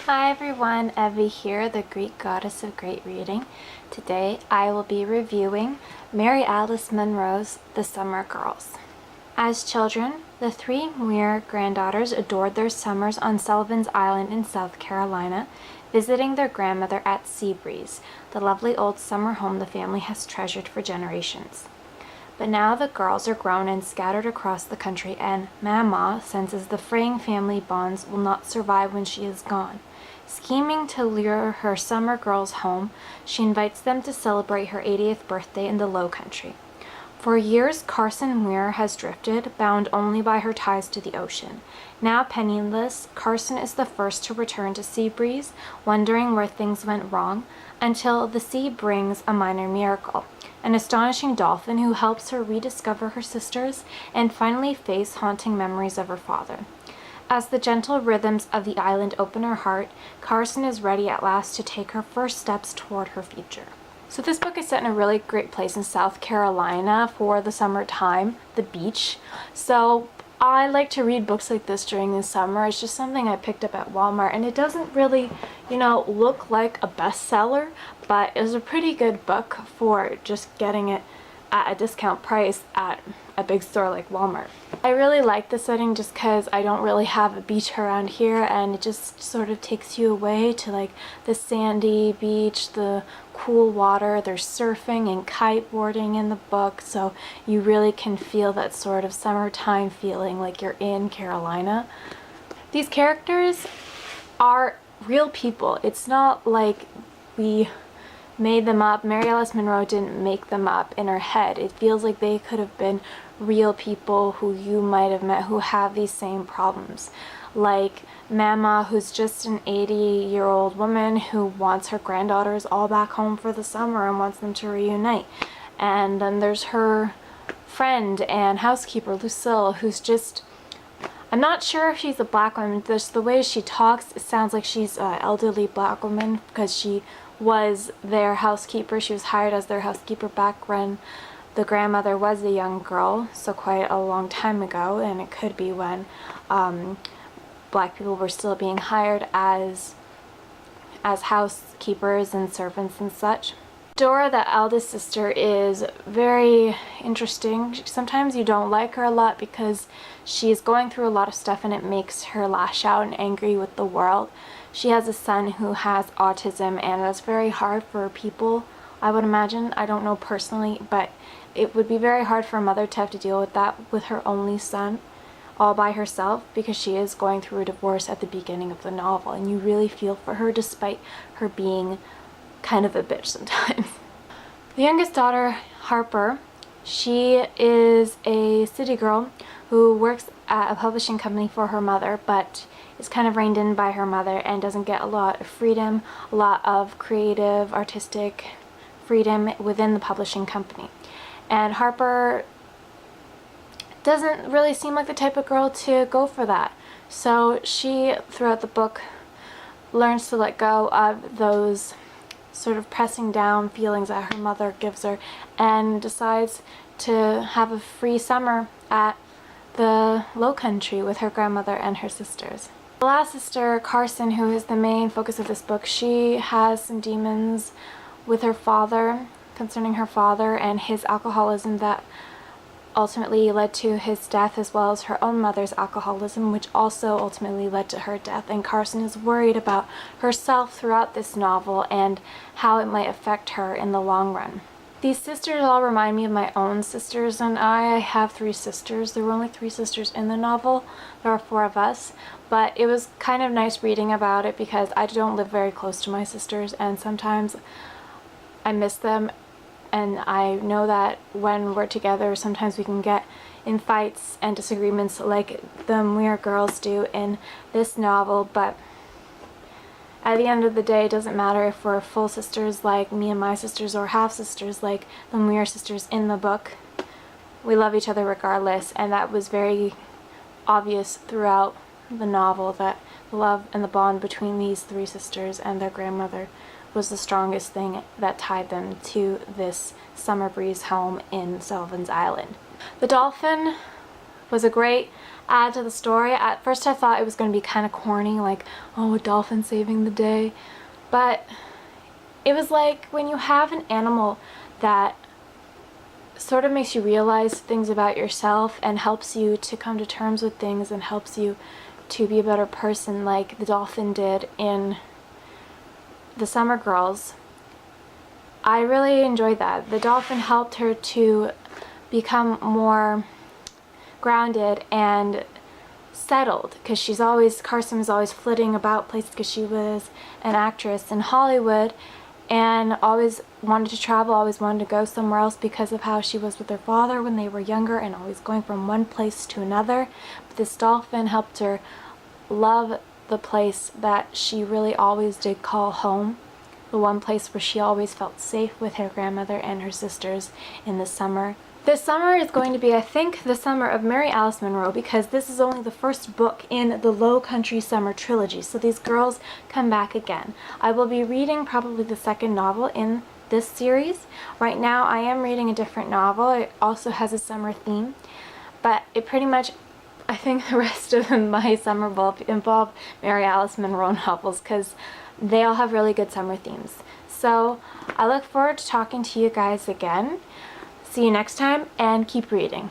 Hi everyone, Evie here, the Greek goddess of great reading. Today I will be reviewing Mary Alice Munroe's The Summer Girls. As children, the three Muir granddaughters adored their summers on Sullivan's Island in South Carolina, visiting their grandmother at Seabreeze, the lovely old summer home the family has treasured for generations. But now the girls are grown and scattered across the country, and Mama senses the fraying family bonds will not survive when she is gone. Scheming to lure her summer girls home, she invites them to celebrate her 80th birthday in the Low Country. For years, Carson Muir has drifted, bound only by her ties to the ocean. Now penniless, Carson is the first to return to Seabreeze, wondering where things went wrong, until the sea brings a minor miracle. An astonishing dolphin who helps her rediscover her sisters and finally face haunting memories of her father. As the gentle rhythms of the island open her heart, Carson is ready at last to take her first steps toward her future. So this book is set in a really great place in South Carolina for the summertime, the beach. So I like to read books like this during the summer. It's just something I picked up at Walmart, and it doesn't really, look like a bestseller, but it was a pretty good book for just getting it at a discount price at a big store like Walmart. I really like the setting just because I don't really have a beach around here, and it just sort of takes you away to like the sandy beach, the cool water. There's surfing and kiteboarding in the book, so you really can feel that sort of summertime feeling like you're in Carolina. These characters are real people. It's not like we made them up. Mary Alice Munroe didn't make them up in her head. It feels like they could have been real people who you might have met who have these same problems. Like Mama, who's just an 80-year-old woman who wants her granddaughters all back home for the summer and wants them to reunite. And then there's her friend and housekeeper, Lucille, who's just, I'm not sure if she's a black woman. Just the way she talks, it sounds like she's an elderly black woman because she was their housekeeper. She was hired as their housekeeper back when the grandmother was a young girl, so quite a long time ago, and it could be when black people were still being hired as housekeepers and servants and such. Dora, the eldest sister, is very interesting. Sometimes you don't like her a lot because she's going through a lot of stuff and it makes her lash out and angry with the world. She has a son who has autism, and it's very hard for people, I would imagine. I don't know personally, but it would be very hard for a mother to have to deal with that with her only son all by herself, because she is going through a divorce at the beginning of the novel, and you really feel for her despite her being kind of a bitch sometimes. The youngest daughter, Harper, she is a city girl who works at a publishing company for her mother, but is kind of reined in by her mother and doesn't get a lot of freedom, a lot of creative, artistic freedom within the publishing company. And Harper doesn't really seem like the type of girl to go for that. So she, throughout the book, learns to let go of those sort of pressing down feelings that her mother gives her, and decides to have a free summer at the Low Country with her grandmother and her sisters. The last sister, Carson, who is the main focus of this book, she has some demons with her father, concerning her father and his alcoholism that ultimately led to his death, as well as her own mother's alcoholism, which also ultimately led to her death. And Carson is worried about herself throughout this novel and how it might affect her in the long run. These sisters all remind me of my own sisters, and I have 3 sisters. There were only 3 sisters in the novel. There are 4 of us, but it was kind of nice reading about it because I don't live very close to my sisters, and sometimes I miss them. And I know that when we're together, sometimes we can get in fights and disagreements like the Muir girls do in this novel, but at the end of the day, it doesn't matter if we're full sisters like me and my sisters or half sisters like the Muir sisters in the book. We love each other regardless, and that was very obvious throughout the novel, that the love and the bond between these 3 sisters and their grandmother was the strongest thing that tied them to this summer breeze home in Sullivan's Island. The dolphin was a great add to the story. At first I thought it was going to be kind of corny, like, oh, a dolphin saving the day. But it was like when you have an animal that sort of makes you realize things about yourself and helps you to come to terms with things and helps you to be a better person, like the dolphin did in The Summer Girls. I really enjoyed that. The dolphin helped her to become more grounded and settled, because Carson was always flitting about places because she was an actress in Hollywood and always wanted to travel, always wanted to go somewhere else because of how she was with her father when they were younger and always going from one place to another. But this dolphin helped her love the place that she really always did call home, the one place where she always felt safe with her grandmother and her sisters in the summer. This summer is going to be, I think, the summer of Mary Alice Munroe, because this is only the first book in the Low Country Summer trilogy, so these girls come back again. I will be reading probably the second novel in this series. Right now I am reading a different novel. It also has a summer theme, but it pretty much, I think the rest of my summer will involve Mary Alice Munroe novels, because they all have really good summer themes. So I look forward to talking to you guys again. See you next time, and keep reading.